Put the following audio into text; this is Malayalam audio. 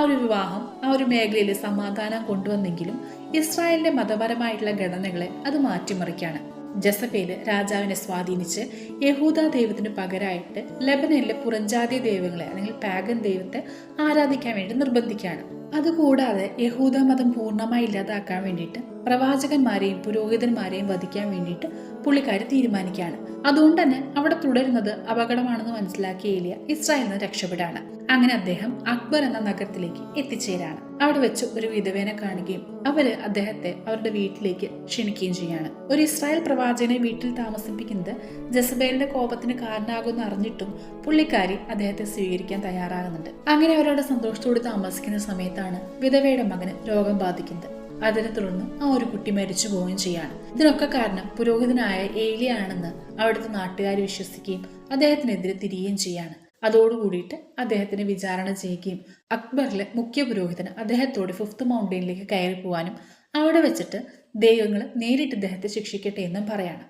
ഒരു വിവാഹം ആ ഒരു മേഖലയിൽ സമാധാനം കൊണ്ടുവന്നെങ്കിലും ഇസ്രായേലിന്റെ മതപരമായിട്ടുള്ള ഘടനകളെ അത് മാറ്റിമറിക്കാണ്. ജസബേല് രാജാവിനെ സ്വാധീനിച്ച് യഹൂദ ദൈവത്തിന് പകരമായിട്ട് ലെബനനിലെ പുറംജാതി ദൈവങ്ങളെ അല്ലെങ്കിൽ പാഗൻ ദൈവത്തെ ആരാധിക്കാൻ വേണ്ടി നിർബന്ധിക്കുകയാണ്. അതുകൂടാതെ യഹൂദ മതം പൂർണ്ണമായി ഇല്ലാതാക്കാൻ വേണ്ടിയിട്ട് പ്രവാചകന്മാരെയും പുരോഹിതന്മാരെയും വധിക്കാൻ വേണ്ടിയിട്ട് പുള്ളിക്കാരി തീരുമാനിക്കുകയാണ്. അതുകൊണ്ട് തന്നെ അവിടെ തുടരുന്നത് അപകടമാണെന്ന് മനസ്സിലാക്കിയ ഏലിയ ഇസ്രായേലിൽ നിന്ന് രക്ഷപ്പെടാണ്. അങ്ങനെ അദ്ദേഹം അക്ബർ എന്ന നഗരത്തിലേക്ക് എത്തിച്ചേരാണ്. അവിടെ വെച്ച് ഒരു വിധവേനെ കാണുകയും അവര് അദ്ദേഹത്തെ അവരുടെ വീട്ടിലേക്ക് ക്ഷണിക്കുകയും ചെയ്യാണ്. ഒരു ഇസ്രായേൽ പ്രവാചകനെ വീട്ടിൽ താമസിപ്പിക്കുന്നത് ജസബേലിന്റെ കോപത്തിന് കാരണമാകുമെന്ന് അറിഞ്ഞിട്ടും പുള്ളിക്കാരി അദ്ദേഹത്തെ സ്വീകരിക്കാൻ തയ്യാറാകുന്നുണ്ട്. അങ്ങനെ അവരവിടെ സന്തോഷത്തോടെ താമസിക്കുന്ന സമയത്താണ് വിധവയുടെ മകന് രോഗം ബാധിക്കുന്നത്. അതിനെ തുടർന്ന് ആ ഒരു കുട്ടി മരിച്ചു പോവുകയും ചെയ്യാണ്. ഇതിനൊക്കെ കാരണം പുരോഹിതനായ ഏലിയ ആണെന്ന് അവിടുത്തെ നാട്ടുകാർ വിശ്വസിക്കുകയും അദ്ദേഹത്തിനെതിരെ തിരിയുകയും ചെയ്യാണ്. അതോടുകൂടിയിട്ട് അദ്ദേഹത്തിന് വിചാരണ ചെയ്യുകയും അക്ബറിലെ മുഖ്യ പുരോഹിതന് അദ്ദേഹത്തോട് 5th മൗണ്ടനിലേക്ക് കയറി പോവാനും അവിടെ വെച്ചിട്ട് ദൈവങ്ങൾ നേരിട്ട് അദ്ദേഹത്തെ ശിക്ഷിക്കട്ടെ എന്നും പറയാണ്.